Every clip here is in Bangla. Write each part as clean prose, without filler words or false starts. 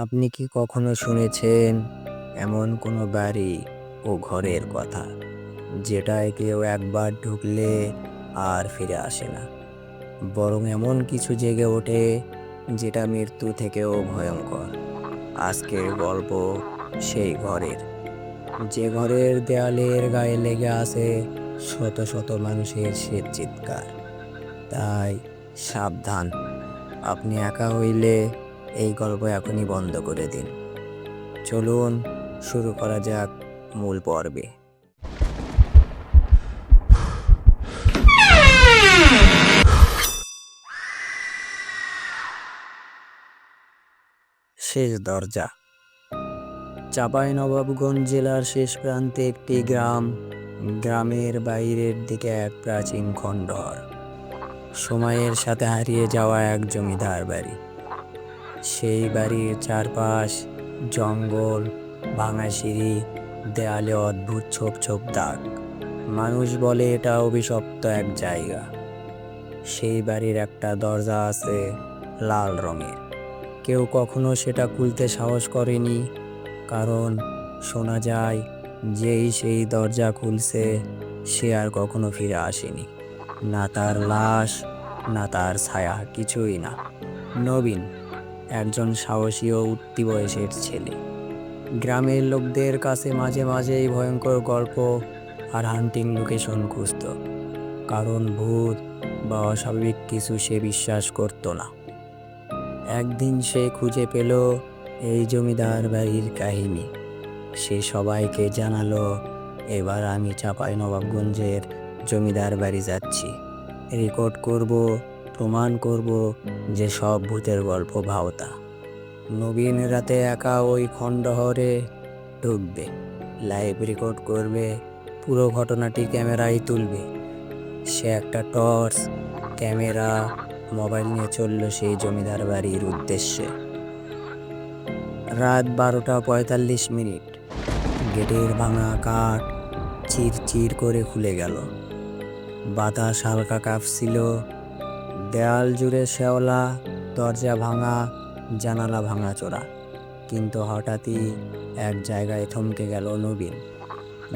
আপনি কি কখনো শুনেছেন এমন কোনো বাড়ি ও ঘরের কথা যেটায় কেউ একবার ঢুকলে আর ফিরে আসে না, বরং এমন কিছু জেগে ওঠে যেটা মৃত্যু থেকেও ভয়ঙ্কর? আজকের গল্প সেই ঘরের, যে ঘরের দেয়ালের গায়ে লেগে আছে শত শত মানুষের শেষ চিৎকার। তাই সাবধান, আপনি একা হইলে এই গল্প এখনই বন্ধ করে দিন। চলুন শুরু করা যাক মূল পর্বে। শেষ দরজা। চাঁপাইনবাবগঞ্জ জেলার শেষ প্রান্তে একটি গ্রাম। গ্রামের বাইরের দিকে এক প্রাচীন খণ্ডঘর, সময়ের সাথে হারিয়ে যাওয়া এক জমিদার বাড়ি। সেই বাড়ির চারপাশ জঙ্গল, ভাঙা সিঁড়ি, দেয়ালে অদ্ভুত ছোপ ছোপ দাগ। মানুষ বলে এটা অভিশপ্ত এক জায়গা। সেই বাড়ির একটা দরজা আছে লাল রঙের, কেউ কখনো সেটা খুলতে সাহস করেনি, কারণ শোনা যায় যেই সেই দরজা খুলছে সে আর কখনো ফিরে আসেনি। না তার লাশ, না তার ছায়া, কিছুই না। নবীন একজন সাহসী ও উঠতি বয়সের ছেলে। গ্রামের লোকদের কাছে মাঝে মাঝে এই ভয়ঙ্কর গল্প আর হান্টিং লোকেশন খুঁজত, কারণ ভূত বা অস্বাভাবিক কিছু সে বিশ্বাস করত না। একদিন সে খুঁজে পেল এই জমিদার বাড়ির কাহিনী। সে সবাইকে জানালো, এবার আমি চাঁপাইনবাবগঞ্জের জমিদার বাড়ি যাচ্ছি, রেকর্ড করব, প্রমাণ করব যে সব ভূতের গল্প ভাওতা। নবীন রাতে একা ওই খণ্ডহরে ঢুকবে, লাইভ রেকর্ড করবে, পুরো ঘটনাটি ক্যামেরায় তুলবে। সে একটা টর্চ, ক্যামেরা, মোবাইল নিয়ে চলল সেই জমিদার বাড়ির উদ্দেশ্যে। রাত 12:45। গেটের ভাঙা কাঠ চির চির করে খুলে গেল। বাতাস হালকা কাঁপছিল। দেয়াল জুড়ে শ্যাওলা, দরজা ভাঙা, জানালা ভাঙাচোরা। কিন্তু হঠাৎই এক জায়গায় থমকে গেল নবীন।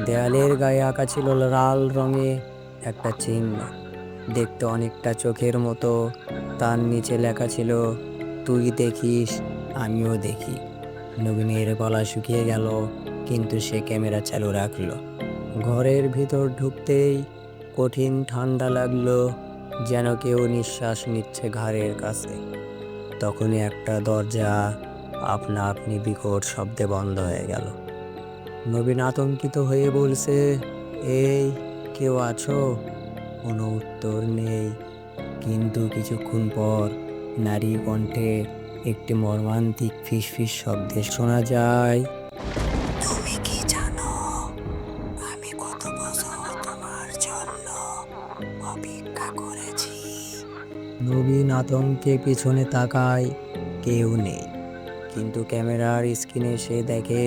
দেয়ালের গায়ে আঁকা ছিল লাল রঙে একটা চিহ্ন, দেখতে অনেকটা চোখের মতো। তার নিচে লেখা ছিল, তুই দেখিস, আমিও দেখি। নবীনের গলা শুকিয়ে গেল, কিন্তু সে ক্যামেরা চালু রাখলো। ঘরের ভিতর ঢুকতেই কঠিন ঠান্ডা লাগলো, যেন কেউ নিঃশ্বাস নিচ্ছে ঘাড়ের কাছে। তখনই একটা দরজা আপনা আপনি বিকট শব্দে বন্ধ হয়ে গেল। নবীন আতঙ্কিত হয়ে বলছে, এই কেউ আছো? কোনো উত্তর নেই। কিন্তু কিছুক্ষণ পর নারী কণ্ঠে একটি মর্মান্তিক ফিসফিস শব্দে শোনা যায়, তুমি কি জানো আমি কত বছর তোমার জন্য অপেক্ষা করেছি? নবীন আতঙ্কে পিছনে তাকায়, কেউ নেই। কিন্তু ক্যামেরার স্ক্রিনে সে দেখে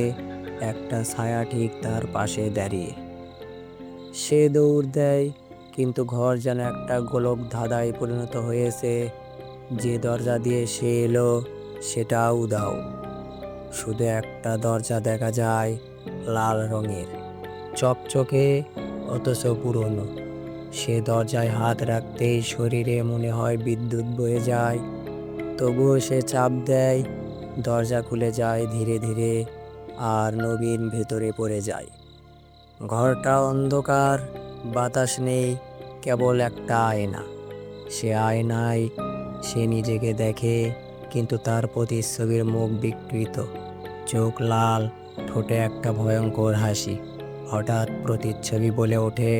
একটা ছায়া ঠিক তার পাশে দাঁড়িয়ে। সে দৌড় দেয়, কিন্তু ঘর যেন একটা গোলক ধাঁধায় পরিণত হয়েছে। যে দরজা দিয়ে সে এলো সেটা উধাও। শুধু একটা দরজা দেখা যায়, লাল রঙের, চকচকে, অথচ পুরনো। সে দরজায় হাত রাখতেই শরীরে মনে হয় বিদ্যুৎ বয়ে যায়। তবুও সে চাপ দেয়, দরজা খুলে যায় ধীরে ধীরে, আর নবীন ভেতরে পড়ে যায়। ঘরটা অন্ধকার, বাতাস নেই, কেবল একটা আয়না। সে আয়নায় সে নিজেকে দেখে, কিন্তু তার প্রতিচ্ছবির মুখ বিকৃত, চোখ লাল, ঠোঁটে একটা ভয়ঙ্কর হাসি। হঠাৎ প্রতিচ্ছবি বলে ওঠে,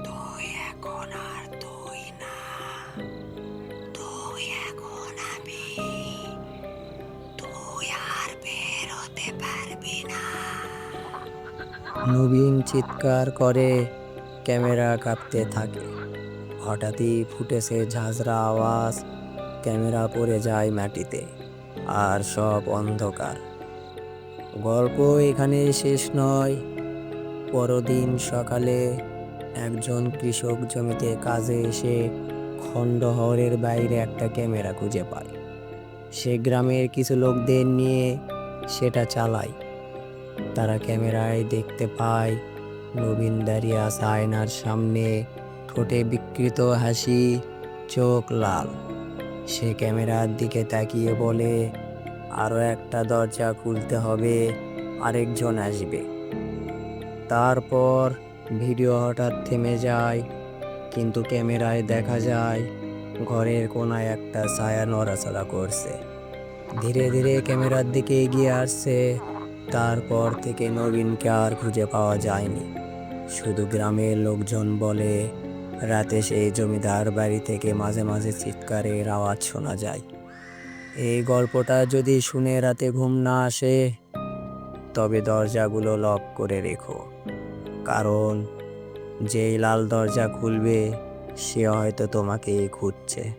তুই এখন আর তুই না, তুই এখন আমি, তুই আর বের হতে পারবি না। নবীন চিৎকার করে, ক্যামেরা কাঁপতে থাকে। হঠাৎই ফুটেছে ঝাঁঝরা আওয়াজ, ক্যামেরা পড়ে যায় মাটিতে, আর সব অন্ধকার। গল্প এখানে শেষ নয়। পরদিন সকালে একজন কৃষক জমিতে কাজে এসে খণ্ডহরের বাইরে একটা ক্যামেরা খুঁজে পায়। সে গ্রামের কিছু লোকদের নিয়ে সেটা চালায়। তারা ক্যামেরায় দেখতে পায় নবীন দাঁড়িয়ে আছে আয়নার সামনে, ঠোঁটে বিকৃত হাসি, চোখ লাল। সে ক্যামেরার দিকে তাকিয়ে বলে, আরো একটা দরজা খুলতে হবে, আরেকজন আসবে। তারপর ভিডিও হঠাৎ থেমে যায়, কিন্তু ক্যামেরায় দেখা যায় ঘরের কোনায় একটা ছায়া নড়াচড়া করছে। ধীরে ধীরে ক্যামেরার দিকে এগিয়ে আসছে। তারপর থেকে নবীনকে আর খুঁজে পাওয়া যায়নি। শুধু গ্রামের লোকজন বলে রাতে সেই জমিদার বাড়ি থেকে মাঝে মাঝে চিৎকারের আওয়াজ শোনা যায়। এই গল্পটা যদি শুনে রাতে ঘুম না আসে, তবে দরজাগুলো লক করে রেখো, কারণ যেই লাল দরজা খুলবে সে হয়তো তোমাকেই খুঁজছে।